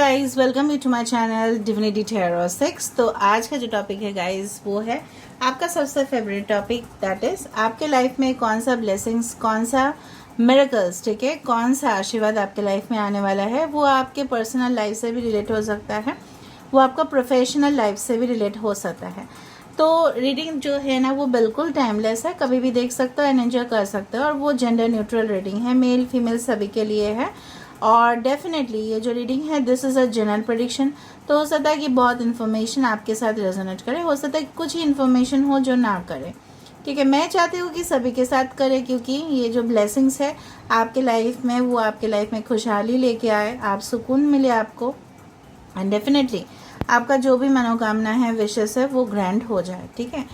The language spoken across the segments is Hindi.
Guys, welcome you to my channel divinity tarot 6। तो आज का जो टॉपिक है गाइस वो है आपका सबसे फेवरेट टॉपिक, दैट इज आपके लाइफ में कौन सा ब्लेसिंग्स, कौन सा मिरेकल्स, ठीक है, कौन सा आशीर्वाद आपके लाइफ में आने वाला है। वो आपके पर्सनल लाइफ से भी रिलेट हो सकता है, वो आपका प्रोफेशनल लाइफ से भी रिलेट हो सकता है। तो रीडिंग जो है ना वो बिल्कुल टाइमलेस है, कभी भी देख सकते हो एंड एंजॉय कर सकते हो। और वो जेंडर न्यूट्रल रीडिंग है, मेल फीमेल सभी के लिए है। और डेफिनेटली ये जो रीडिंग है this is a general prediction. तो हो सकता है कि बहुत इन्फॉर्मेशन आपके साथ रेजोनेट करे, हो सकता है कि कुछ ही इन्फॉर्मेशन हो जो ना करे, ठीक है। मैं चाहती हूँ कि सभी के साथ करे, क्योंकि ये जो ब्लेसिंग्स है आपके लाइफ में वो आपके लाइफ में खुशहाली लेके आए, आप सुकून मिले आपको, एंड डेफिनेटली आपका जो भी मनोकामना है, विशेस है, वो ग्रैंड हो जाए, ठीक है।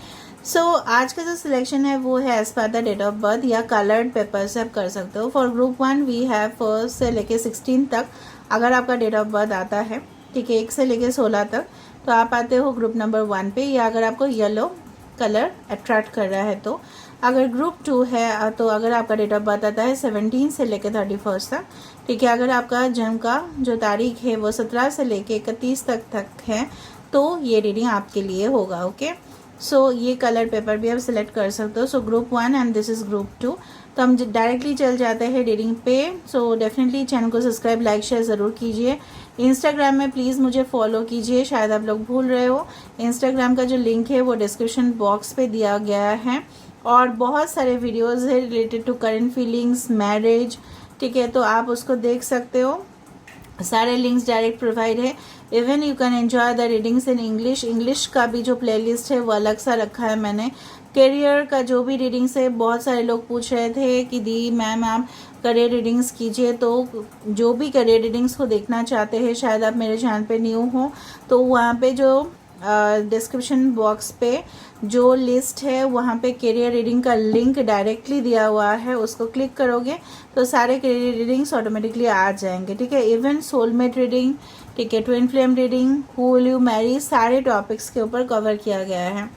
सो आज का जो सिलेक्शन है वो है as per the date of birth या कलर्ड पेपर से आप कर सकते हो। फॉर ग्रुप 1 वी हैव 1 से लेके 16 तक। अगर आपका डेट ऑफ बर्थ आता है, ठीक है, 1 से लेके 16 तक, तो आप आते हो ग्रुप नंबर 1 पे, या अगर आपको येलो कलर अट्रैक्ट कर रहा है तो। अगर ग्रुप 2 है तो अगर आपका डेट ऑफ बर्थ आता है 17 से लेकर 31 तक, ठीक है, अगर आपका जन्म का जो तारीख है वो 17 से लेकर 31 तक है, तो ये रीडिंग आपके लिए होगा, ओके। सो ये कलर पेपर भी आप सिलेक्ट कर सकते हो। So group 1 and this is group 2। तो हम डायरेक्टली चल जाते हैं रीडिंग पे। सो डेफिनेटली चैनल को सब्सक्राइब, लाइक, शेयर ज़रूर कीजिए। इंस्टाग्राम में प्लीज़ मुझे फॉलो कीजिए, शायद आप लोग भूल रहे हो। इंस्टाग्राम का जो लिंक है वो डिस्क्रिप्शन बॉक्स पे दिया गया है, और बहुत सारे वीडियोस है related to current feelings, marriage, ठीक है, तो आप उसको देख सकते हो। सारे लिंक्स डायरेक्ट प्रोवाइड है। Even you can enjoy the readings in English का भी जो प्लेलिस्ट है वो अलग सा रखा है मैंने। करियर का जो भी रीडिंग्स है, बहुत सारे लोग पूछ रहे थे कि दी मैम आप करियर रीडिंग्स कीजिए, तो जो भी करियर रीडिंग्स को देखना चाहते हैं, शायद आप मेरे चैनल पे न्यू हो, तो वहाँ पे जो डिस्क्रिप्शन बॉक्स पे जो लिस्ट है वहाँ पे करियर रीडिंग का लिंक डायरेक्टली दिया हुआ है, उसको क्लिक करोगे तो सारे करियर रीडिंग्स ऑटोमेटिकली आ जाएंगे, ठीक है। इवन सोलमेट रीडिंग, ठीक है, twin flame reading, who will you Mary, सारे टॉपिक्स के ऊपर कवर किया गया है।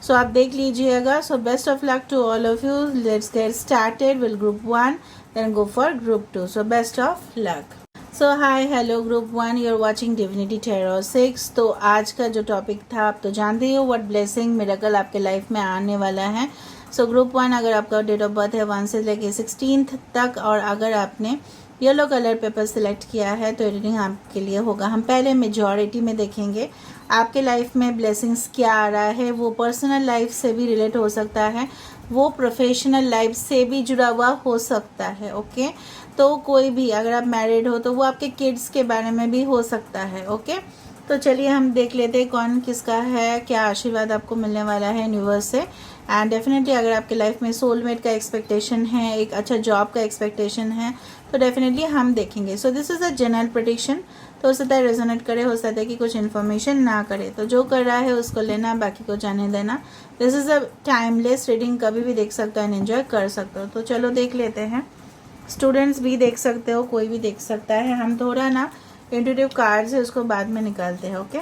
सो आप देख लीजिएगा। So best of luck to all of you. Let's get started will group 1 then go for group 2। So best of luck. So hi, hello group 1, you are watching divinity tarot 6। तो आज का जो टॉपिक था आप तो जानते ही हो, व्हाट ब्लेसिंग मिरेकल आपके लाइफ में आने वाला है। सो ग्रुप 1 अगर आपका डेट ऑफ बर्थ है 1 से लेके 16 तक, और अगर आपने येलो कलर पेपर सिलेक्ट किया है तो रीडिंग आपके लिए होगा। हम पहले मेजॉरिटी में देखेंगे आपके लाइफ में ब्लेसिंग्स क्या आ रहा है। वो पर्सनल लाइफ से भी रिलेट हो सकता है, वो प्रोफेशनल लाइफ से भी जुड़ा हुआ हो सकता है, ओके। तो कोई भी, अगर आप मैरिड हो तो वो आपके किड्स के बारे में भी हो सकता है, ओके। तो चलिए हम देख लेते हैं कौन किसका है, क्या आशीर्वाद आपको मिलने वाला है यूनिवर्स से। एंड डेफिनेटली अगर आपके लाइफ में सोलमेट का एक्सपेक्टेशन है, एक अच्छा जॉब का एक्सपेक्टेशन है, तो डेफिनेटली हम देखेंगे। So this is a general prediction. तो हो सकता है रेजोनेट करे, हो सकता है कि कुछ इन्फॉर्मेशन ना करे, तो जो कर रहा है उसको लेना, बाकी को जाने देना। This is a timeless reading, कभी भी देख सकते हो एंड एंजॉय कर सकते हो। तो चलो देख लेते हैं। स्टूडेंट्स भी देख सकते हो, कोई भी देख सकता है। हम थोड़ा ना इंट्यूटिव कार्ड्स है उसको बाद में निकालते हैं, ओके।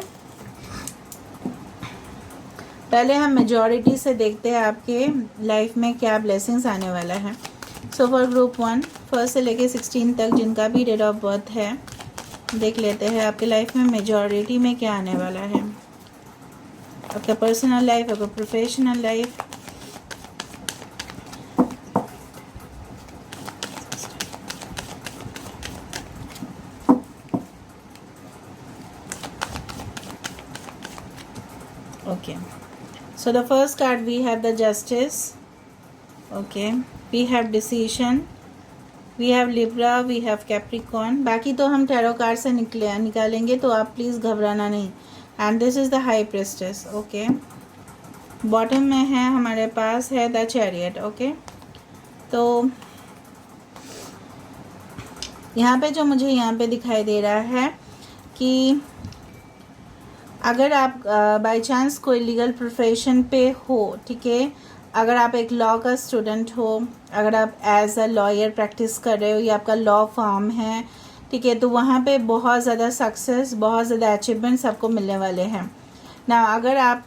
पहले हम मेजॉरिटी से देखते हैं आपके लाइफ में क्या ब्लेसिंग्स आने वाला है। सो फॉर ग्रुप 1 1 से लेके 16 तक जिनका भी डेट ऑफ बर्थ है, देख लेते हैं आपके लाइफ में मेजॉरिटी में क्या आने वाला है। आपका पर्सनल लाइफ, आपका professional life, okay. So the first card we have the Justice, okay, we have Decision, we have Libra, we have Capricorn। बाकी तो हम टैरो कार्ड से निकालेंगे, तो आप प्लीज़ घबराना नहीं। And this is the high प्रेस्टेस, okay. Bottom में है हमारे पास है द चैरियट, ओके। तो यहाँ पे जो मुझे यहाँ पे दिखाई दे रहा है कि अगर आप बाय चांस कोई लीगल प्रोफेशन पे हो, ठीक है, अगर आप एक लॉ का स्टूडेंट हो, अगर आप एज अ लॉयर प्रैक्टिस कर रहे हो या आपका लॉ फर्म है, ठीक है, तो वहाँ पे बहुत ज़्यादा सक्सेस, बहुत ज़्यादा अचीवमेंट्स आपको मिलने वाले हैं ना। अगर आप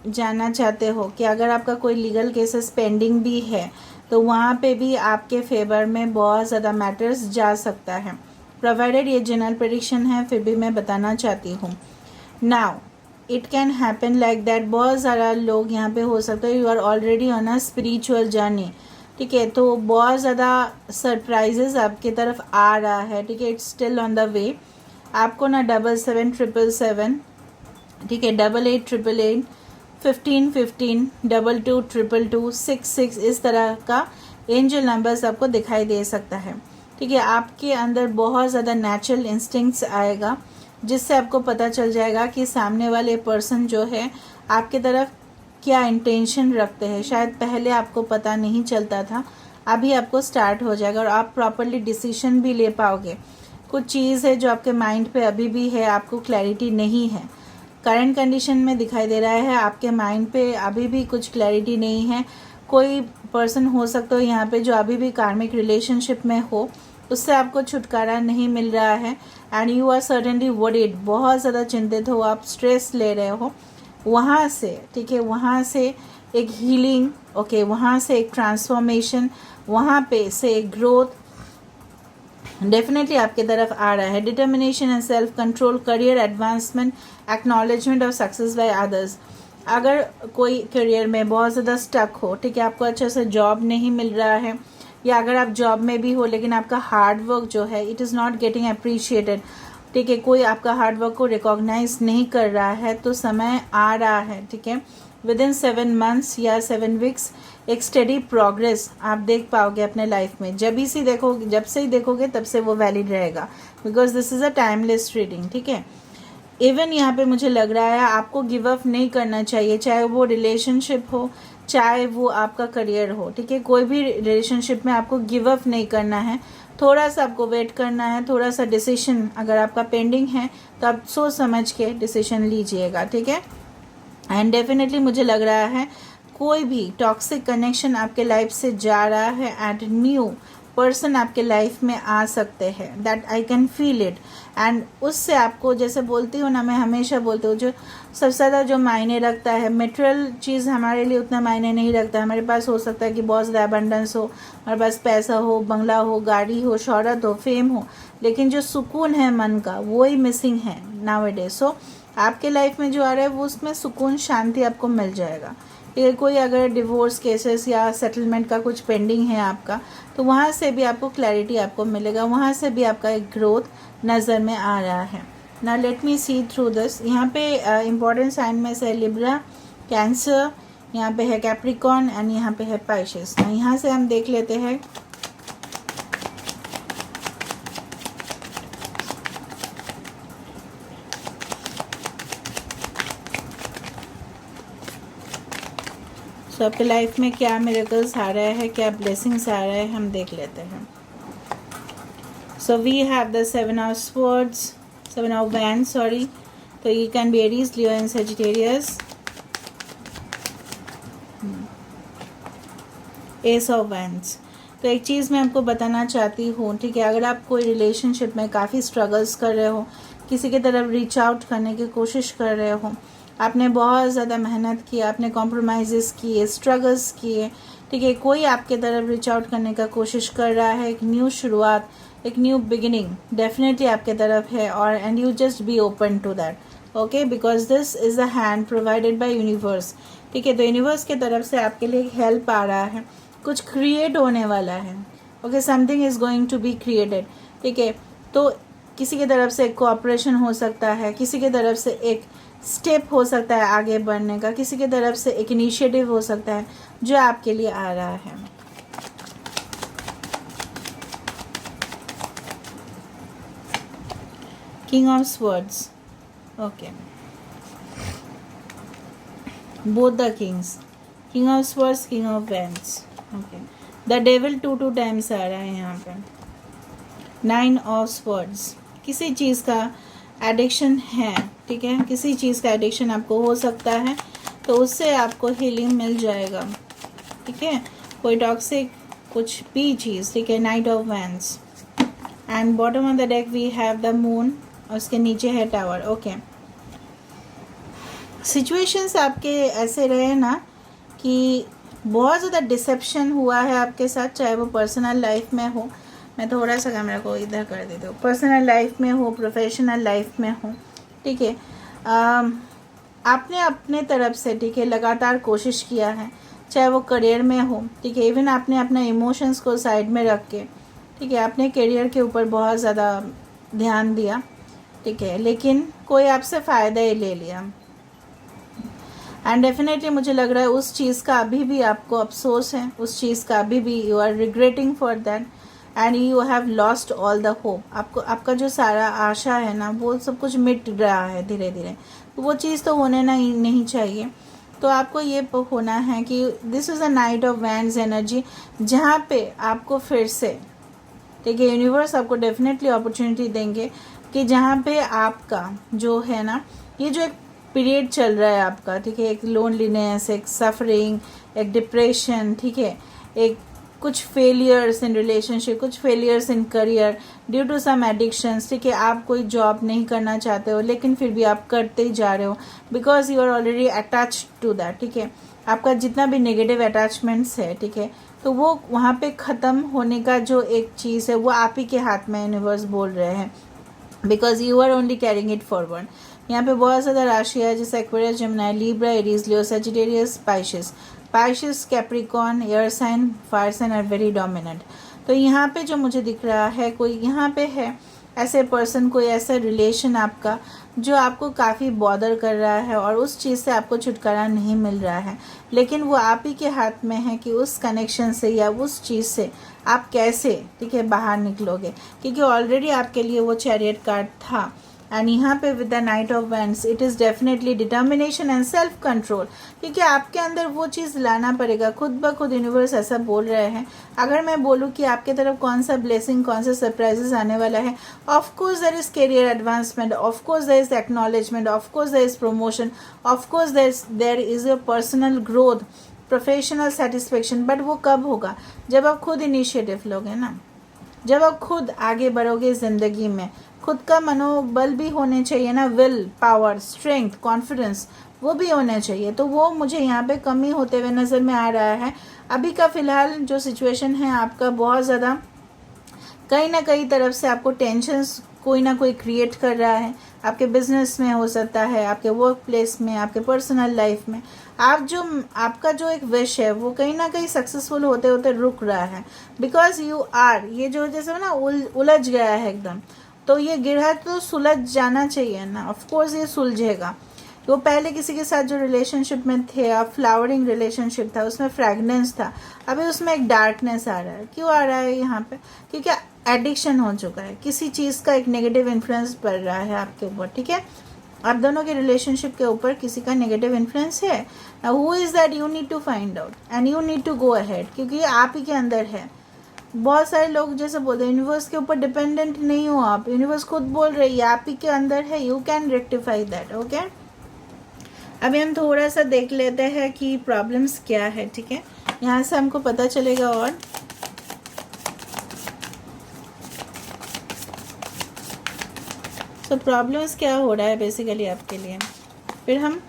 जानना चाहते हो कि अगर आपका कोई लीगल केसेस पेंडिंग भी है, तो वहाँ पे भी आपके फेवर में बहुत ज़्यादा मैटर्स जा सकता है। प्रोवाइडेड ये जनरल प्रेडिक्शन है, फिर भी मैं बताना चाहती हूँ। Now it can happen like that, बहुत सारा लोग यहाँ पे हो सकता है you are already on a spiritual journey, ठीक है, तो बहुत ज़्यादा सरप्राइजेस आपकी तरफ आ रहा है, ठीक है, it's still on the way. आपको ना 7777, ठीक है, 8888, 1515, 22 222, 66 इस तरह का एंजल नंबर्स आपको दिखाई दे सकता है, ठीक है। आपके अंदर बहुत ज़्यादा नेचुरल इंस्टिंक्ट्स आएगा, जिससे आपको पता चल जाएगा कि सामने वाले पर्सन जो है आपके तरफ क्या इंटेंशन रखते हैं। शायद पहले आपको पता नहीं चलता था, अभी आपको स्टार्ट हो जाएगा और आप प्रॉपरली डिसीजन भी ले पाओगे। कुछ चीज़ है जो आपके माइंड पे अभी भी है, आपको क्लैरिटी नहीं है, करंट कंडीशन में दिखाई दे रहा है आपके माइंड पे अभी भी कुछ क्लैरिटी नहीं है। कोई पर्सन हो सकता है यहाँ पे जो अभी भी कार्मिक रिलेशनशिप में हो, उससे आपको छुटकारा नहीं मिल रहा है and you are certainly worried, बहुत ज़्यादा चिंतित हो, आप स्ट्रेस ले रहे हो। वहाँ से, ठीक है, वहाँ से एक हीलिंग, ओके, वहाँ से एक ट्रांसफॉर्मेशन, वहाँ पे से एक ग्रोथ डेफिनेटली आपके तरफ आ रहा है। Determination and self control, career advancement, acknowledgement of success by others. अगर कोई करियर में बहुत ज़्यादा स्टक हो, ठीक है, आपको अच्छे से जॉब नहीं मिल रहा है, या अगर आप जॉब में भी हो लेकिन आपका हार्ड वर्क जो है it is not getting appreciated, ठीक है, कोई आपका हार्ड वर्क को रिकॉग्नाइज नहीं कर रहा है, तो समय आ रहा है, ठीक है, विद इन 7 मंथ्स या 7 वीक्स एक स्टडी प्रोग्रेस आप देख पाओगे अपने लाइफ में। जब से ही देखोगे तब से वो वैलिड रहेगा, because this is a timeless reading, ठीक है। इवन यहाँ पे मुझे लग रहा है आपको गिव अप नहीं करना चाहिए, चाहे वो रिलेशनशिप हो, चाहे वो आपका करियर हो, ठीक है, कोई भी रिलेशनशिप में आपको गिव अप नहीं करना है, थोड़ा सा आपको वेट करना है, थोड़ा सा डिसीजन अगर आपका पेंडिंग है तो आप सोच समझ के डिसीजन लीजिएगा, ठीक है। एंड डेफिनेटली मुझे लग रहा है कोई भी टॉक्सिक कनेक्शन आपके लाइफ से जा रहा है एंड न्यू पर्सन आपके लाइफ में आ सकते हैं, that I can feel it. And उससे आपको, जैसे बोलती हूँ ना, मैं हमेशा बोलती हूँ, जो सबसे ज़्यादा जो मायने रखता है, मटेरियल चीज़ हमारे लिए उतना मायने नहीं रखता। हमारे पास हो सकता है कि बहुत ज़्यादा अबंडेंस हो, हमारे पास पैसा हो, बंगला हो, गाड़ी हो, शोहरत हो, फेम हो, लेकिन जो सुकून है मन का वो ही मिसिंग है नाउअडेज। सो आपके लाइफ में जो आ रहा है वो उसमें सुकून, शांति आपको मिल जाएगा। ये कोई अगर डिवोर्स केसेस या सेटलमेंट का कुछ पेंडिंग है आपका, तो वहाँ से भी आपको क्लैरिटी आपको मिलेगा, वहाँ से भी आपका एक ग्रोथ नज़र में आ रहा है। ना let me see through this. यहाँ पे इम्पोर्टेंट साइन में से लिब्रा, कैंसर, यहाँ पे है कैप्रिकॉन एंड यहाँ पे है पाइसेस। यहाँ से हम देख लेते हैं तो आपके लाइफ में क्या मिरेकल्स आ रहा है, क्या ब्लेसिंग्स आ रहा है, हम देख लेते हैं। So we have the 7 of swords, 7 of wands, sorry, तो ये can be Aries, Leo and Sagittarius. Ace of wands. तो एक चीज़ मैं आपको बताना चाहती हूँ, ठीक है, अगर आप कोई रिलेशनशिप में काफ़ी स्ट्रगल्स कर रहे हो, किसी की तरफ रीच आउट करने की कोशिश कर रहे हो, आपने बहुत ज़्यादा मेहनत की, आपने कॉम्प्रोमाइज़ किए, स्ट्रगल्स किए, ठीक है, कोई आपके तरफ रीच आउट करने का कोशिश कर रहा है, एक न्यू शुरुआत, एक न्यू बिगिनिंग डेफिनेटली आपके तरफ है, और and you just be open to that, okay, because this is a hand provided by universe, ठीक है। तो यूनिवर्स की तरफ से आपके लिए हेल्प आ रहा है, कुछ क्रिएट होने वाला है, okay, something is going to be created, ठीक है। तो किसी की तरफ से एक कोऑपरेशन हो सकता है, किसी की तरफ से एक स्टेप हो सकता है आगे बढ़ने का, किसी की तरफ से एक इनिशिएटिव हो सकता है जो आपके लिए आ रहा है। King of swords, okay, both the kings, king of swords, king of wands, okay. The devil 2 times आ रहा है यहाँ पे। 9 ऑफ स्वर्ड्स, किसी चीज़ का एडिक्शन है, ठीक है, किसी चीज़ का एडिक्शन आपको हो सकता है, तो उससे आपको हीलिंग मिल जाएगा, ठीक है, कोई टॉक्सिक कुछ भी चीज़, ठीक है। Knight of wands and bottom of the deck we have the moon, और उसके नीचे है टावर, ओके। सिचुएशंस आपके ऐसे रहे ना कि बहुत ज़्यादा डिसेप्शन हुआ है आपके साथ, चाहे वो पर्सनल लाइफ में हो, मैं थोड़ा सा कैमरा को इधर कर देती हूँ। पर्सनल लाइफ में हो, प्रोफेशनल लाइफ में हो, ठीक है, आपने अपने तरफ से, ठीक है, लगातार कोशिश किया है, चाहे वो करियर में हो, ठीक है, इवन आपने अपने इमोशंस को साइड में रख के, ठीक है, अपने करियर के ऊपर बहुत ज़्यादा ध्यान दिया, ठीक है, लेकिन कोई आपसे फ़ायदा ही ले लिया। एंड डेफिनेटली मुझे लग रहा है उस चीज़ का अभी भी आपको अफसोस है, उस चीज़ का अभी भी you are regretting for that and you have lost all the hope. आपको आपका जो सारा आशा है ना, वो सब कुछ मिट रहा है धीरे धीरे। तो वो चीज़ तो होने नहीं चाहिए। तो आपको ये होना है कि this is a night of wands energy, जहाँ पे आपको फिर से, ठीक है, यूनिवर्स आपको डेफिनेटली अपॉर्चुनिटी देंगे कि जहाँ पे आपका जो है ना, ये जो एक पीरियड चल रहा है आपका, ठीक है, एक लोनलीनेस, एक सफरिंग, एक डिप्रेशन, ठीक है, एक कुछ फेलियर्स इन रिलेशनशिप, कुछ failures in career due to some addictions, ठीक है, आप कोई जॉब नहीं करना चाहते हो लेकिन फिर भी आप करते ही जा रहे हो because you are already attach to that, ठीक है। आपका जितना भी नेगेटिव अटैचमेंट्स है, ठीक है, तो वो वहाँ पे ख़त्म होने का जो एक चीज़ है वो आप ही के हाथ में यूनिवर्स बोल रहे हैं, because you are only carrying it forward. यहाँ पे बहुत ज़्यादा राशि है जैसे Aquarius, Gemini, Libra, Aries, Leo, Sagittarius, Pisces, Capricorn, air sign, fire sign are very dominant. तो यहाँ पे जो मुझे दिख रहा है, कोई यहाँ पे है ऐसे पर्सन, कोई ऐसा रिलेशन आपका जो आपको काफ़ी बॉदर कर रहा है और उस चीज़ से आपको छुटकारा नहीं मिल रहा है, लेकिन वो आप ही के हाथ में है कि उस कनेक्शन से या उस चीज़ से आप कैसे, ठीक है, बाहर निकलोगे, क्योंकि ऑलरेडी आपके लिए वो चैरियट कार्ड था। एंड यहाँ पे with the night of wands it is definitely determination and self control, क्योंकि आपके अंदर वो चीज़ लाना पड़ेगा। खुद ब खुद यूनिवर्स ऐसा बोल रहे हैं। अगर मैं बोलूँ कि आपके तरफ कौन सा ब्लेसिंग, कौन सा सरप्राइजेस आने वाला है, of course there is career advancement, of course there is acknowledgement, of course there is promotion, of course there is your personal growth, professional satisfaction. But वो कब होगा? जब आप खुद इनिशिएटिव लोगे ना, जब आप खुद आगे बढ़ोगे ज़िंदगी में। खुद का मनोबल भी होने चाहिए ना, विल पावर, स्ट्रेंथ, कॉन्फिडेंस, वो भी होने चाहिए। तो वो मुझे यहाँ पे कमी होते हुए नज़र में आ रहा है। अभी का फ़िलहाल जो सिचुएशन है आपका, बहुत ज़्यादा कहीं ना कहीं तरफ से आपको टेंशन्स कोई ना कोई क्रिएट कर रहा है। आपके बिजनेस में हो सकता है, आपके वर्क प्लेस में, आपके पर्सनल लाइफ में। आपका जो एक विश है वो कहीं ना कहीं सक्सेसफुल होते होते रुक रहा है, बिकॉज यू आर, ये जो जैसे ना उलझ गया है एकदम। तो ये गिरहा तो सुलझ जाना चाहिए ना, ऑफकोर्स ये सुलझेगा। वो पहले किसी के साथ जो रिलेशनशिप में थे, अब फ्लावरिंग रिलेशनशिप था, उसमें फ्रैगनेंस था, अभी उसमें एक डार्कनेस आ रहा है। क्यों आ रहा है यहाँ पे? क्योंकि एडिक्शन हो चुका है, किसी चीज़ का एक नेगेटिव इन्फ्लुएंस पड़ रहा है आपके ऊपर, ठीक है। आप दोनों के रिलेशनशिप के ऊपर किसी का नेगेटिव इन्फ्लुएंस है। Who is that you need to find out and you need to go ahead, क्योंकि ये आप ही के अंदर है। बहुत सारे लोग जैसे बोलते हैं यूनिवर्स के ऊपर डिपेंडेंट नहीं हो आप, यूनिवर्स खुद बोल रही है आप ही के अंदर है, you can rectify that, okay. अभी हम थोड़ा सा देख लेते हैं कि प्रॉब्लम्स क्या है, ठीक है, यहाँ से हमको पता चलेगा। और तो प्रॉब्लम्स क्या हो रहा है बेसिकली आपके लिए, फिर हम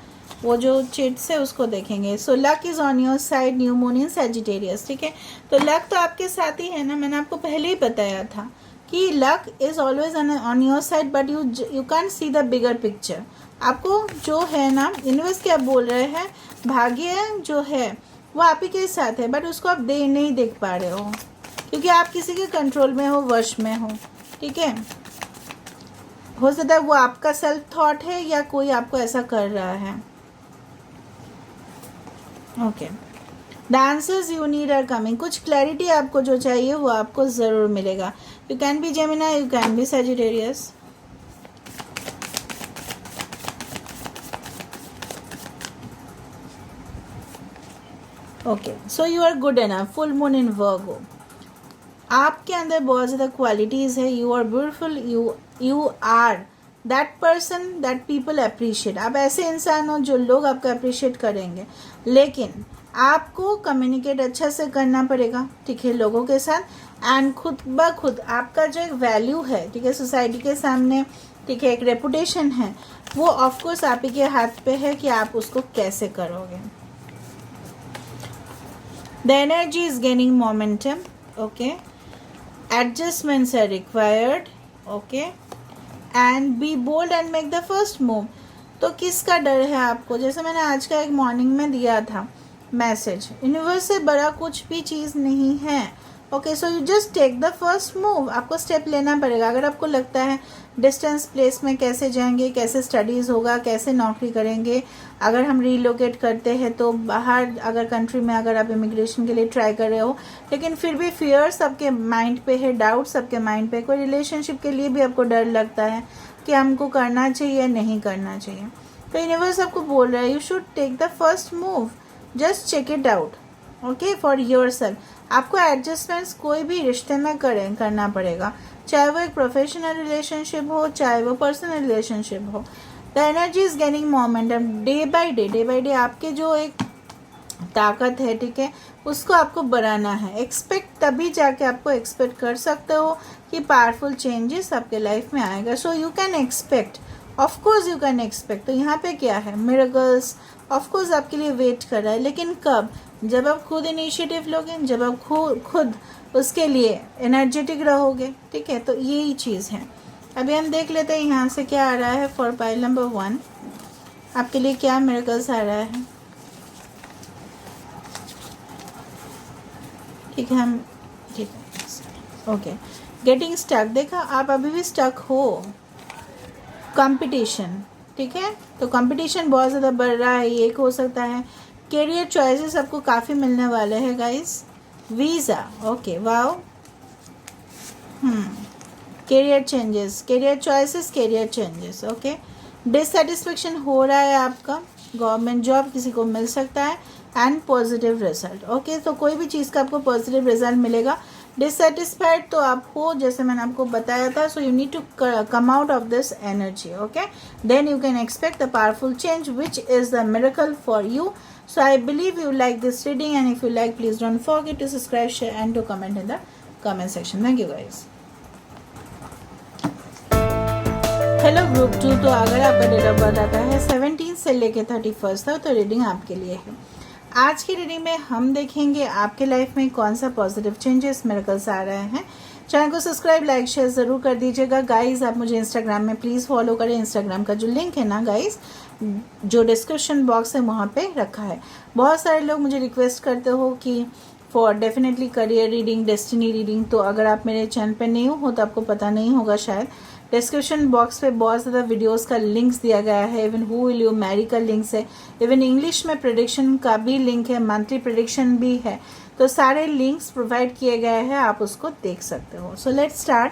वो जो चिट्स है उसको देखेंगे। So luck is on your side, new moon in Sagittarius, ठीक है। तो लक तो आपके साथ ही है ना, मैंने आपको पहले ही बताया था कि luck is always on your side, but you can see the bigger picture. आपको जो है ना, यूनिवर्स क्या बोल रहे हैं, भाग्य जो है वो आप ही के साथ है, बट उसको आप नहीं देख पा रहे हो, क्योंकि आप किसी के कंट्रोल में हो, वश में हो, ठीक है। हो सकता है वो आपका सेल्फ थॉट है या कोई आपको ऐसा कर रहा है, okay. The answers you need are coming. कुछ क्लैरिटी आपको जो चाहिए वो आपको ज़रूर मिलेगा। You can be Gemini, you can be Sagittarius. Okay, so you are good enough. Full moon in Virgo, आपके अंदर बहुत ज़्यादा क्वालिटीज़ है। You are beautiful, you are that person that people appreciate. आप ऐसे इंसान हो जो लोग आपको अप्रिशिएट करेंगे, लेकिन आपको कम्युनिकेट अच्छा से करना पड़ेगा, ठीक है, लोगों के साथ। एंड खुद ब खुद आपका जो एक वैल्यू है, ठीक है, सोसाइटी के सामने, ठीक है, एक रेपुटेशन है, वो ऑफकोर्स आप ही के हाथ पे है कि आप उसको कैसे करोगे। The energy is gaining momentum, okay. Adjustments are required, okay, and be bold and make the first move. तो किसका डर है आपको? जैसे मैंने आज का एक मॉर्निंग में दिया था मैसेज, यूनिवर्स से बड़ा कुछ भी चीज़ नहीं है। Okay, so you just take the first move. आपको स्टेप लेना पड़ेगा। अगर आपको लगता है डिस्टेंस प्लेस में कैसे जाएंगे, कैसे स्टडीज़ होगा, कैसे नौकरी करेंगे, अगर हम रीलोकेट करते हैं तो बाहर अगर कंट्री में अगर आप इमिग्रेशन के लिए ट्राई कर रहे हो, लेकिन फिर भी फियर्स आपके माइंड पे है, डाउट्स आपके माइंड पे, कोई रिलेशनशिप के लिए भी आपको डर लगता है कि हमको करना चाहिए नहीं करना चाहिए, तो यूनिवर्स आपको बोल रहा है you should take the first move, just check it out, okay, for yourself. आपको एडजस्टमेंट्स कोई भी रिश्ते में करना पड़ेगा, चाहे वो एक प्रोफेशनल रिलेशनशिप हो, चाहे वो पर्सनल रिलेशनशिप हो। The energy is gaining momentum day by day आपके जो एक ताकत है, ठीक है, उसको आपको बढ़ाना है। एक्सपेक्ट तभी जाके आपको एक्सपेक्ट कर सकते हो कि पावरफुल चेंजेस आपके लाइफ में आएगा। So you can expect, of course you can expect. तो यहाँ पे क्या है, मिरेकल्स ऑफ कोर्स आपके लिए वेट कर रहा है, लेकिन कब? जब आप खुद इनिशिएटिव लोगे, जब आप खुद उसके लिए एनर्जेटिक रहोगे, ठीक है। तो यही चीज़ है। अभी हम देख लेते हैं यहाँ से क्या आ रहा है फॉर पाइल नंबर 1, आपके लिए क्या मिरेकल्स आ रहा है। ठीक है, हम ठीक है, ओके। गेटिंग स्टक, देखा आप अभी भी स्टक हो। कंपटीशन, ठीक है, तो कंपटीशन बहुत ज़्यादा बढ़ रहा है, ये एक हो सकता है। कैरियर चॉइसेस आपको काफ़ी मिलने वाले हैं guys. Visa, okay, wow. Career changes, career choices, career changes, okay. Dissatisfaction हो रहा है आपका, गवर्नमेंट जॉब किसी को मिल सकता है, एंड पॉजिटिव रिजल्ट, ओके। तो कोई भी चीज़ का आपको पॉजिटिव रिजल्ट मिलेगा। डिससेटिस्फाइड तो आप हो, जैसे मैंने आपको बताया था। So you need to come out of this energy, okay, then you can expect the powerful change which is the miracle for you. So I believe you like this reading, and if you like, please don't forget to subscribe, share and to comment in the comment section. Thank you guys. Hello group 2, तो अगर आपका डेट ऑफ बर्थ आता है 17 से लेके 31 तक, तो रीडिंग आपके लिए है। आज की रीडिंग में हम देखेंगे आपके लाइफ में कौन सा पॉजिटिव चेंजेस मिरेकल्स आ रहे हैं। चैनल को सब्सक्राइब, लाइक, शेयर ज़रूर कर दीजिएगा गाइस। आप मुझे इंस्टाग्राम में प्लीज़ फॉलो करें। इंस्टाग्राम का जो लिंक है ना गाइस, जो डिस्क्रिप्शन बॉक्स है वहाँ पे रखा है। बहुत सारे लोग मुझे रिक्वेस्ट करते हो कि for definitely career reading, destiny reading, तो अगर आप मेरे चैनल पे नहीं हो तो आपको पता नहीं होगा शायद। डिस्क्रिप्शन बॉक्स पे बहुत ज़्यादा वीडियोस का लिंक्स दिया गया है। Even who will you Mary का लिंक्स है, इवन इंग्लिश में प्रेडिक्शन का भी लिंक है, मंथली प्रेडिक्शन भी है। तो सारे लिंक्स प्रोवाइड किए गए हैं, आप उसको देख सकते हो। So let's start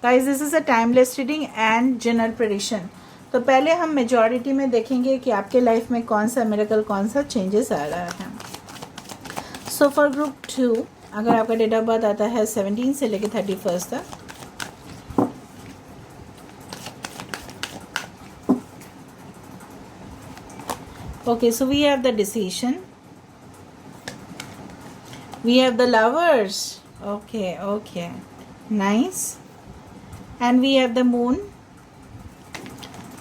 guys, this is a timeless reading and general prediction. तो पहले हम मेजॉरिटी में देखेंगे कि आपके लाइफ में कौन सा मिरेकल, कौन सा चेंजेस आ रहा है। सो फॉर ग्रुप 2, अगर आपका डेट ऑफ बर्थ आता है 17 से लेकर 31 तक, okay, so we have the decision, we have the lovers, okay, nice, and we have the moon.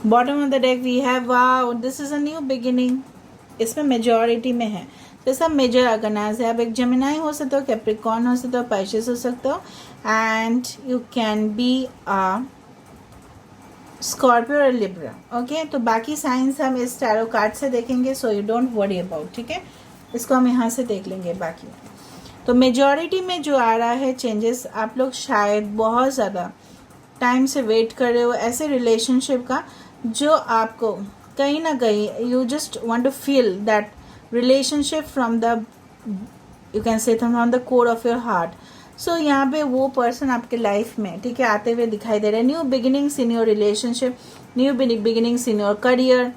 Bottom of the deck we have, wow, this is a new beginning. इसमें मेजॉरिटी में है, तो सब मेजर ऑर्गेनाइज है। आप एक जेमिनाई हो सकते हो, कैप्रिकॉर्न हो सकते हो, पाइसेस हो सकते हो, and you can be a Scorpio और लिब्रा, ओके। तो बाकी साइंस हम इस टैरो कार्ड से देखेंगे, so you don't worry about, ठीक है, इसको हम यहाँ से देख लेंगे। बाकी तो मेजॉरिटी में जो आ रहा है चेंजेस, आप लोग शायद बहुत ज़्यादा टाइम से वेट कर रहे हो ऐसे रिलेशनशिप का जो आपको कहीं ना कहीं you just want to feel that relationship from the, you can say from the core of your heart. So यहाँ पे वो पर्सन आपके लाइफ में, ठीक है, आते हुए दिखाई दे रहे हैं। New beginnings in your relationship, new beginnings in your career,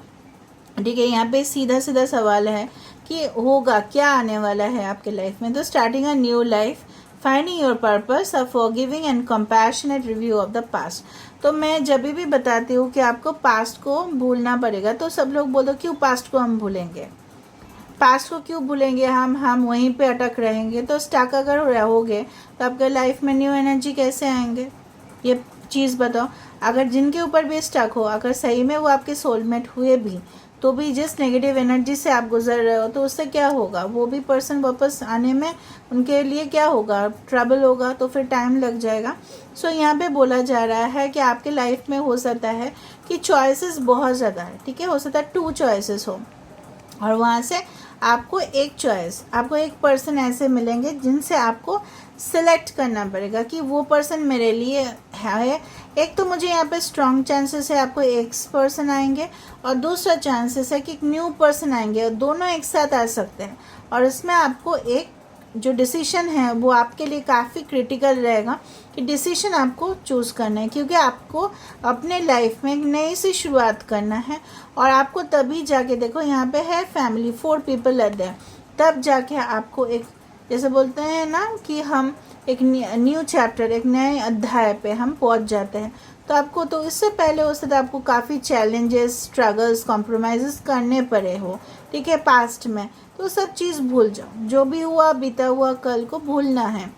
ठीक है। यहाँ पे सीधा सीधा सवाल है कि होगा क्या, आने वाला है आपके लाइफ में। तो starting a new life, finding your purpose, a forgiving and compassionate review of the past. तो मैं जब भी बताती हूँ कि आपको पास्ट को भूलना पड़ेगा, तो सब लोग बोलो क्यों पास्ट को हम भूलेंगे, पास्ट को क्यों भूलेंगे, हम वहीं पे अटक रहेंगे। तो स्टक अगर रहोगे तो आपके लाइफ में न्यू एनर्जी कैसे आएंगे, ये चीज़ बताओ। अगर जिनके ऊपर भी स्टक हो, अगर सही में वो आपके सोलमेट हुए भी, तो भी जिस नेगेटिव एनर्जी से आप गुजर रहे हो, तो उससे क्या होगा, वो भी पर्सन वापस आने में उनके लिए क्या होगा, ट्रबल होगा, तो फिर टाइम लग जाएगा। सो यहाँ पे बोला जा रहा है कि आपके लाइफ में हो सकता है कि चॉइसेस बहुत ज़्यादा है, ठीक है, हो सकता है 2 चॉइसेस हो, और वहाँ से आपको एक चॉइस, आपको एक पर्सन ऐसे मिलेंगे जिनसे आपको सिलेक्ट करना पड़ेगा कि वो पर्सन मेरे लिए है। एक तो मुझे यहाँ पे स्ट्रॉन्ग चांसेस है आपको एक्स पर्सन आएंगे, और दूसरा चांसेस है कि एक न्यू पर्सन आएंगे, और दोनों एक साथ आ सकते हैं। और इसमें आपको एक जो डिसीजन है वो आपके लिए काफ़ी क्रिटिकल रहेगा कि डिसीजन आपको चूज़ करना है, क्योंकि आपको अपने लाइफ में एक नई सी शुरुआत करना है। और आपको तभी जाके, देखो यहाँ पे है फैमिली, 4 पीपल आर देयर, तब जाके आपको एक, जैसे बोलते हैं ना कि हम एक न्यू चैप्टर, एक नए अध्याय पे हम पहुंच जाते हैं। तो आपको, तो इससे पहले हो सकता है आपको काफ़ी चैलेंजेस, स्ट्रगल्स, कॉम्प्रोमाइज़ करने पड़े हो, ठीक है, पास्ट में। तो सब चीज़ भूल जाओ, जो भी हुआ बीता हुआ कल को भूलना है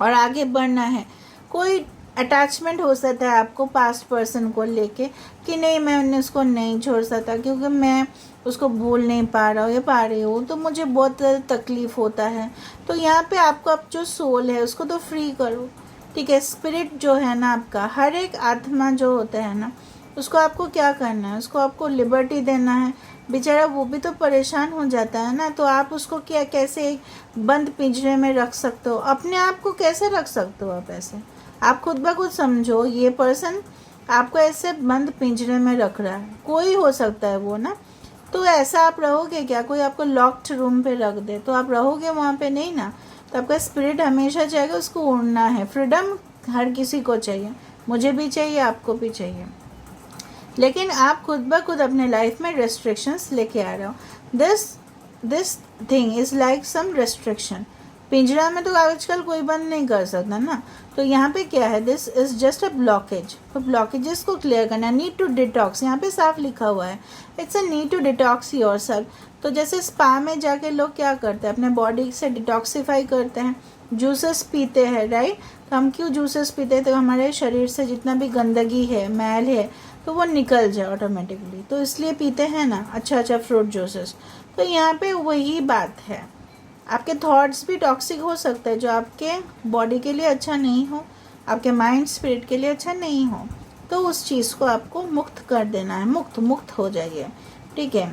और आगे बढ़ना है। कोई अटैचमेंट हो सकता है आपको पास्ट पर्सन को लेके कि नहीं, मैं उसको नहीं छोड़ सकता क्योंकि मैं उसको भूल नहीं पा रहा हूँ या पा रही हूँ, तो मुझे बहुत तकलीफ़ होता है। तो यहाँ पे आपको अब जो सोल है उसको तो फ्री करो, ठीक है। स्पिरिट जो है ना आपका, हर एक आत्मा जो होता है ना, उसको आपको क्या करना है, उसको आपको लिबर्टी देना है। बेचारा वो भी तो परेशान हो जाता है ना, तो आप उसको क्या, कैसे एक बंद पिंजरे में रख सकते हो, अपने आप को कैसे रख सकते हो आप ऐसे? आप खुद ब खुद समझो, ये पर्सन आपको ऐसे बंद पिंजरे में रख रहा है, कोई हो सकता है वो ना, तो ऐसा आप रहोगे क्या? कोई आपको लॉक्ड रूम पे रख दे तो आप रहोगे वहाँ पे? नहीं ना। तो आपका स्पिरिट हमेशा चाहेगा, उसको उड़ना है। फ्रीडम हर किसी को चाहिए, मुझे भी चाहिए, आपको भी चाहिए, लेकिन आप खुद ब खुद अपने लाइफ में रेस्ट्रिक्शंस लेके आ रहे हो। This thing is like some restriction. पिंजरा में तो आजकल कोई बंद नहीं कर सकता ना। तो यहाँ पे क्या है, this is just a blockage. तो ब्लॉकेजेस को क्लियर करना, नीड टू डिटॉक्स, यहाँ पे साफ लिखा हुआ है, it's a need to detox yourself. तो जैसे स्पा में जाके लोग क्या करते हैं, अपने बॉडी से डिटॉक्सीफाई करते हैं, जूसेस पीते हैं, राइट। तो हम क्यों जूसेस पीते हैं? तो हमारे शरीर से जितना भी गंदगी है, मैल है, तो वो निकल जाए ऑटोमेटिकली, तो इसलिए पीते हैं ना अच्छा फ्रूट जूसेस। तो यहाँ पे वही बात है, आपके थॉट्स भी टॉक्सिक हो सकते हैं जो आपके बॉडी के लिए अच्छा नहीं हो, आपके माइंड स्पिरिट के लिए अच्छा नहीं हो। तो उस चीज़ को आपको मुक्त कर देना है, मुक्त हो जाइए, ठीक है।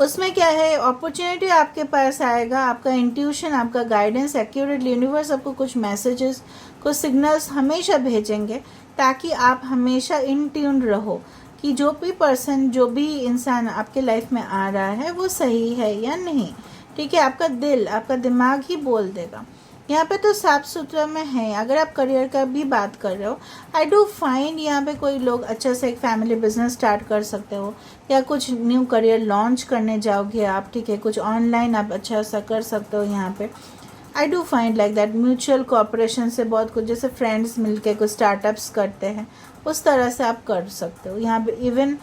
उसमें क्या है, अपॉर्चुनिटी आपके पास आएगा, आपका इंट्यूशन, आपका गाइडेंस एक्यूरेटली, यूनिवर्स आपको कुछ मैसेजेस, कुछ सिग्नल्स हमेशा भेजेंगे, ताकि आप हमेशा इन ट्यून रहो कि जो भी पर्सन, जो भी इंसान आपके लाइफ में आ रहा है वो सही है या नहीं, ठीक है। आपका दिल, आपका दिमाग ही बोल देगा। यहाँ पे तो साफ सुथरा में है। अगर आप करियर का भी बात कर रहे हो, आई डू फाइंड यहाँ पे कोई लोग अच्छा से एक फैमिली बिजनेस स्टार्ट कर सकते हो, या कुछ न्यू करियर लॉन्च करने जाओगे आप, ठीक है, कुछ ऑनलाइन आप अच्छा सा कर सकते हो। यहाँ पे I do find like that, mutual cooperation से बहुत कुछ, जैसे फ्रेंड्स मिलके कुछ स्टार्टअप्स करते हैं, उस तरह से आप कर सकते हो। यहाँ पे even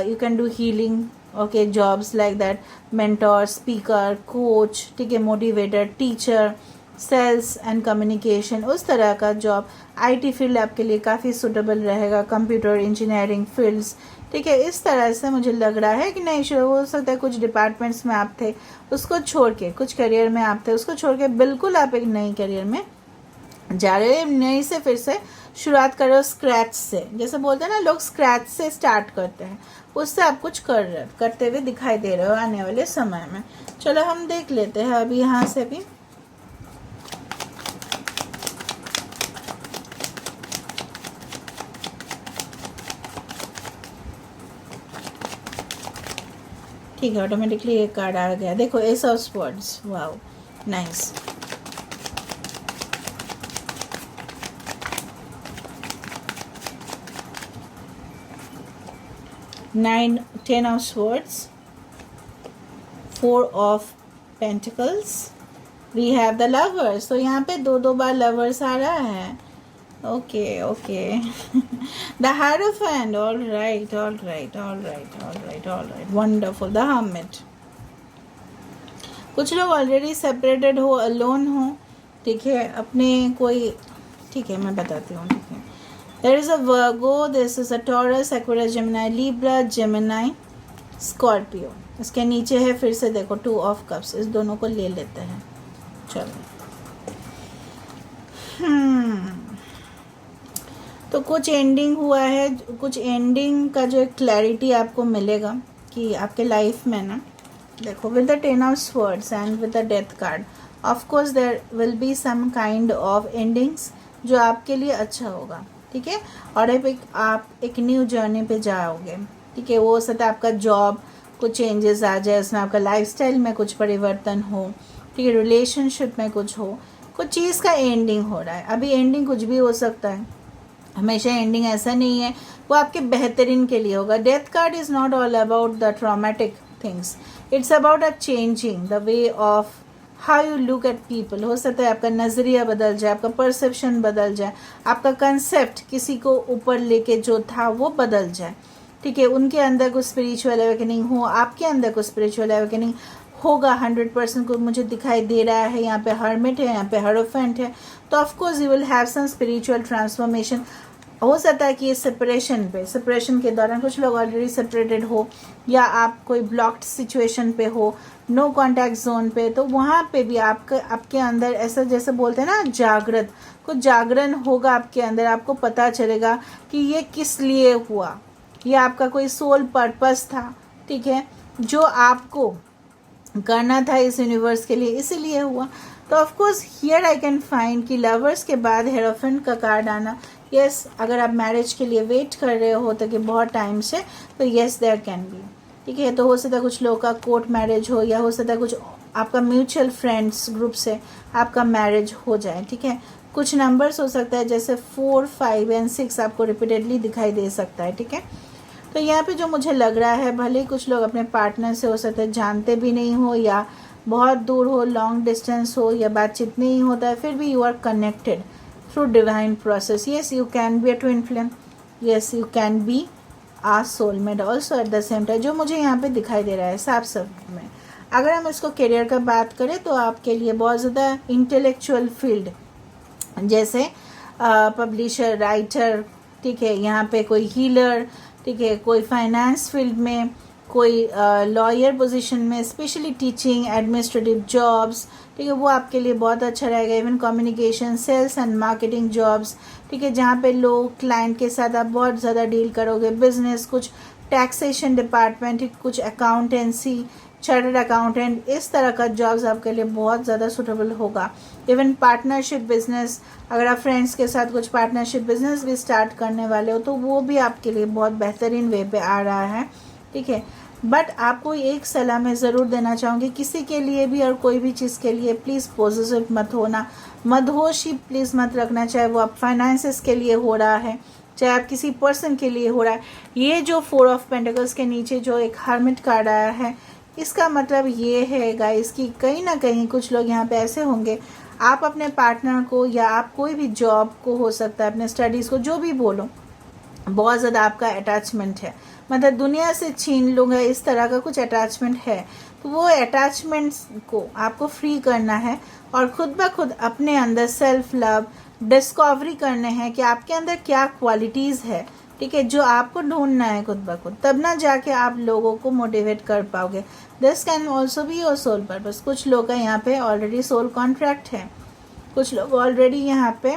you can do healing, okay, jobs like that, mentor, speaker, coach, ठीक है, motivator, teacher, sales and communication, उस तरह का जॉब। आईटी फील्ड आपके लिए काफ़ी सूटेबल रहेगा, कंप्यूटर इंजीनियरिंग फील्ड्स, ठीक है। इस तरह से मुझे लग रहा है कि नहीं, शुरू हो सकता है कुछ डिपार्टमेंट्स में आप थे, उसको छोड़ के, कुछ करियर में आप थे, उसको छोड़ के बिल्कुल आप एक नई करियर में जा रहे हो, नई से फिर से शुरुआत कर रहे हो, स्क्रैच से। जैसे बोलते हैं ना लोग, स्क्रैच से स्टार्ट करते हैं, उससे आप कुछ करते हुए दिखाई दे रहे हो आने वाले समय में। चलो हम देख लेते हैं अभी यहाँ से भी। ठीक है, ऑटोमेटिकली एक कार्ड आ गया, देखो, ace of swords, wow, nice. Nine, 10 of swords, 4 of pentacles, we have the lovers. तो यहाँ पे दो बार लवर्स आ रहा है, okay the hierophant, all right, wonderful, the hermit. कुछ लोग ऑलरेडी सेपरेटेड हो, अलोन हो, ठीक है, अपने कोई, ठीक है, मैं बताती हूँ, ठीक है। There is a Virgo, this is a Taurus, Aquarius, Gemini, Libra, Gemini, Scorpio. इसके नीचे है फिर से देखो 2 ऑफ कप्स। इस दोनों को ले लेते हैं। चलो तो कुछ एंडिंग हुआ है, कुछ एंडिंग का जो एक क्लैरिटी आपको मिलेगा कि आपके लाइफ में ना, देखो with the 10 of swords and with the death card, of course there will be some kind of endings जो आपके लिए अच्छा होगा, ठीक है। और आप एक न्यू जर्नी पे जाओगे, ठीक है। वो हो सकता है आपका जॉब कुछ चेंजेस आ जाए, उसमें आपका लाइफस्टाइल में कुछ परिवर्तन हो, ठीक है। रिलेशनशिप में कुछ हो, कुछ चीज़ का एंडिंग हो रहा है। अभी एंडिंग कुछ भी हो सकता है, हमेशा एंडिंग ऐसा नहीं है, वो आपके बेहतरीन के लिए होगा। Death card is not all about the traumatic things, it's about a changing the way of how you look at people. हो सकता है आपका नज़रिया बदल जाए, आपका परसेप्शन बदल जाए, आपका कंसेप्ट किसी को ऊपर लेके जो था वो बदल जाए, ठीक है। उनके अंदर कुछ स्पिरिचुअल अवेकनिंग हो, आपके अंदर कुछ स्पिरिचुअल अवेकनिंग होगा। 100% को मुझे दिखाई दे रहा है। यहाँ पे हर्मिट है, यहाँ पे हरोफेंट है, तो of course you will have some spiritual transformation. हो सकता है कि ये सेपरेशन के दौरान कुछ लोग ऑलरेडी सेपरेटेड हो, या आप कोई ब्लॉक्ड सिचुएशन पे हो, नो कॉन्टैक्ट जोन पे, तो वहाँ पे भी आपके अंदर ऐसा जैसे बोलते हैं ना जागृत, कुछ जागरण होगा आपके अंदर। आपको पता चलेगा कि ये किस लिए हुआ, ये आपका कोई सोल पर्पस था, ठीक है, जो आपको करना था इस यूनिवर्स के लिए, इसीलिए हुआ। तो of course here I can find कि लवर्स के बाद हेरोफेंट का कार्ड आना, यस, अगर आप मैरिज के लिए वेट कर रहे हो तो कि बहुत टाइम से, तो यस देयर कैन बी, ठीक है। तो हो सकता है कुछ लोगों का कोर्ट मैरिज हो, या हो सकता है कुछ आपका म्यूचुअल फ्रेंड्स ग्रुप से आपका मैरिज हो जाए, ठीक है। कुछ नंबर्स हो सकता है जैसे 4, 5 एंड 6 आपको रिपीटेडली दिखाई दे सकता है, ठीक है। तो यहाँ पे जो मुझे लग रहा है, भले ही कुछ लोग अपने पार्टनर से हो सकता है जानते भी नहीं हो, या बहुत दूर हो, लॉन्ग डिस्टेंस हो, या बातचीत नहीं होता है, फिर भी you are connected through divine process. Yes, you can be a twin flame, yes you can be a soulmate also at the same time, जो मुझे यहाँ पे दिखाई दे रहा है साफ साफ में। अगर हम इसको करियर का बात करें तो आपके लिए बहुत ज़्यादा इंटेलेक्चुअल फील्ड, जैसे पब्लिशर, राइटर, ठीक है, यहाँ पे कोई हीलर, ठीक है, कोई फाइनेंस फील्ड में, कोई लॉयर पोजीशन में, स्पेशली टीचिंग, एडमिनिस्ट्रेटिव जॉब्स, ठीक है, वो आपके लिए बहुत अच्छा रहेगा। Even communication, sales and marketing jobs, ठीक है, जहाँ पे लोग क्लाइंट के साथ आप बहुत ज़्यादा डील करोगे। बिजनेस, कुछ टैक्सेशन डिपार्टमेंट, कुछ अकाउंटेंसी, चार्टर्ड अकाउंटेंट, इस तरह का जॉब्स आपके लिए बहुत ज़्यादा सूटेबल होगा। इवन पार्टनरशिप बिजनेस, अगर आप फ्रेंड्स के साथ कुछ पार्टनरशिप बिजनेस भी स्टार्ट करने वाले हो तो वो भी आपके लिए बहुत बेहतरीन वे पे आ रहा है, ठीक है। बट आपको एक सलाह मैं ज़रूर देना चाहूँगी, किसी के लिए भी और कोई भी चीज़ के लिए प्लीज़ पॉजिटिव मत होना, मदहोशी प्लीज़ मत रखना, चाहे वो आप फाइनेंसेस के लिए हो रहा है, चाहे आप किसी पर्सन के लिए हो रहा है। ये जो 4 ऑफ पेंटिकल्स के नीचे जो एक हर्मिट कार्ड आया है, इसका मतलब ये है गाइस कि कहीं ना कहीं कुछ लोग यहाँ पे ऐसे होंगे, आप अपने पार्टनर को, या आप कोई भी जॉब को, हो सकता है अपने स्टडीज़ को, जो भी बोलो, बहुत ज़्यादा आपका अटैचमेंट है, मतलब दुनिया से छीन लूँगा इस तरह का कुछ अटैचमेंट है। तो वो अटैचमेंट्स को आपको फ्री करना है और खुद ब खुद अपने अंदर सेल्फ लव डिस्कवरी करने हैं कि आपके अंदर क्या क्वालिटीज़ है, ठीक है, जो आपको ढूंढना है खुद ब खुद, तब ना जाके आप लोगों को मोटिवेट कर पाओगे। This can also be your soul purpose. कुछ लोग का यहाँ पे ऑलरेडी सोल कॉन्ट्रैक्ट है, कुछ लोग ऑलरेडी यहाँ पे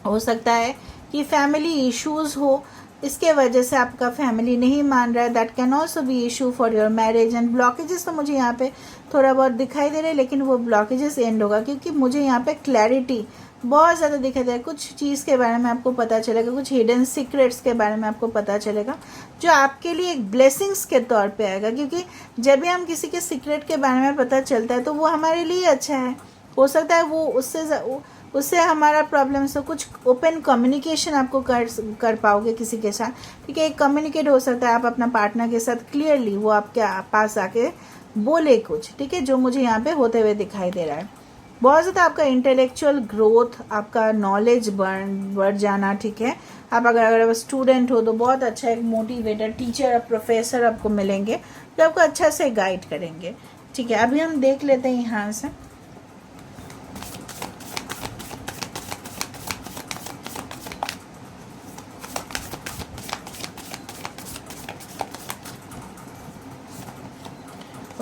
हो सकता है कि फैमिली इश्यूज हो, इसके वजह से आपका फैमिली नहीं मान रहा है, that can also B issue for your marriage. And blockages तो मुझे यहाँ पे थोड़ा बहुत दिखाई दे रहे हैं, लेकिन वो ब्लॉकेजेस एंड होगा, क्योंकि मुझे यहाँ पे क्लैरिटी बहुत ज़्यादा दिखाई दे रहा है। कुछ चीज़ के बारे में आपको पता चलेगा, कुछ हिडन सीक्रेट्स के बारे में आपको पता चलेगा, जो आपके लिए एक ब्लेसिंग्स के तौर पे आएगा, क्योंकि जब भी हम किसी के सीक्रेट के बारे में पता चलता है तो वो हमारे लिए अच्छा है। हो सकता है वो उससे हमारा प्रॉब्लम से कुछ ओपन कम्युनिकेशन आपको कर पाओगे किसी के साथ, ठीक है। एक कम्युनिकेट हो सकता है आप अपना पार्टनर के साथ क्लियरली, वो आपके पास आके बोले कुछ, ठीक है, जो मुझे यहाँ पे होते हुए दिखाई दे रहा है। बहुत ज़्यादा आपका इंटेलेक्चुअल ग्रोथ, आपका नॉलेज बढ़ जाना, ठीक है। आप अगर स्टूडेंट हो तो बहुत अच्छा एक मोटिवेटर, टीचर, प्रोफेसर आपको मिलेंगे जो आपको अच्छा से गाइड करेंगे, ठीक है। अभी हम देख लेते हैं यहाँ से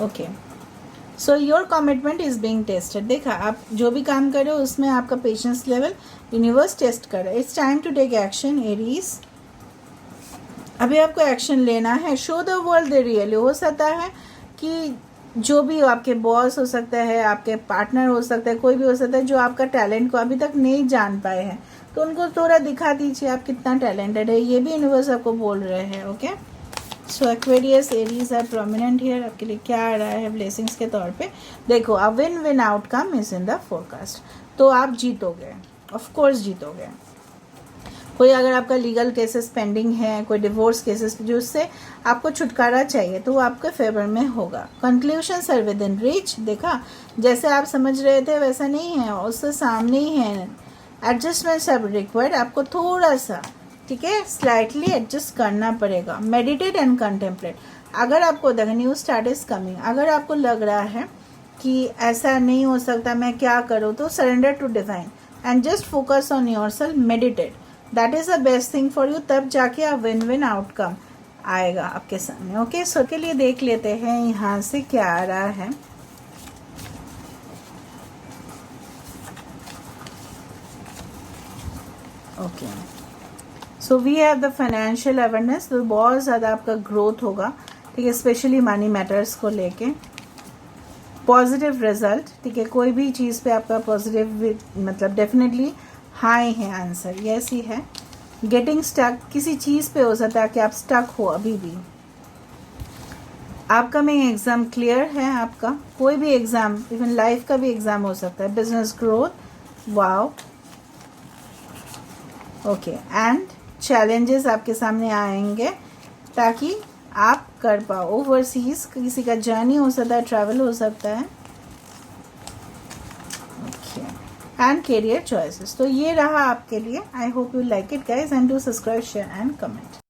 okay, so your commitment is being tested. देखा, आप जो भी काम कर रहे हो उसमें आपका पेशेंस लेवल यूनिवर्स टेस्ट कर रहा है। It's time to take action Aries. अभी आपको एक्शन लेना है। Show the world the real. हो सकता है कि जो भी हो, आपके बॉस हो सकता है, आपके पार्टनर हो सकता है, कोई भी हो सकता है जो आपका टैलेंट को अभी तक नहीं जान पाए हैं, तो उनको थोड़ा दिखा दीजिए आप कितना टैलेंटेड है। ये भी यूनिवर्स आपको बोल रहे हैं। Okay, so Aquarius Aries are prominent here. आपके लिए क्या आ रहा है ब्लेसिंग्स के तौर पे? देखो, a win win outcome is in the forecast. तो आप जीतोगे, ऑफ कोर्स जीतोगे। कोई अगर आपका लीगल केसेस पेंडिंग है, कोई डिवोर्स केसेस जो उससे आपको छुटकारा चाहिए, तो वो आपके फेवर में होगा। कंक्लूशंस आर विद इन रीच। देखा, जैसे आप समझ रहे थे वैसा नहीं है, उससे सामने ही है। Adjustments are required. आपको थोड़ा सा, ठीक है, स्लाइटली एडजस्ट करना पड़ेगा। Meditate and contemplate. अगर आपको the new start is coming, अगर आपको लग रहा है कि ऐसा नहीं हो सकता, मैं क्या करूँ, तो surrender to divine and just focus on yourself. Meditate, that is the best thing for you. तब जाके आप विन विन आउटकम आएगा आपके सामने। ओके, सो के लिए देख लेते हैं यहाँ से क्या आ रहा है। Okay, so we have the financial awareness. तो बहुत ज़्यादा आपका ग्रोथ होगा, ठीक है, स्पेशली मनी मैटर्स को लेके। पॉजिटिव रिजल्ट, ठीक है, कोई भी चीज़ पे आपका पॉजिटिव मतलब डेफिनेटली हाई है आंसर, यस ही है। गेटिंग स्टक, किसी चीज़ पे हो सकता है कि आप स्टक हो अभी भी। आपका में एग्ज़ाम क्लियर है, आपका कोई भी एग्ज़ाम, इवन लाइफ का भी एग्ज़ाम हो सकता है। Business growth, wow, okay. And challenges आपके सामने आएंगे ताकि आप कर पाओ। ओवरसीज किसी का जर्नी हो सकता है, ट्रैवल हो सकता है। Okay, and career choices. तो ये रहा आपके लिए। I hope you like it guys and do subscribe, share and comment.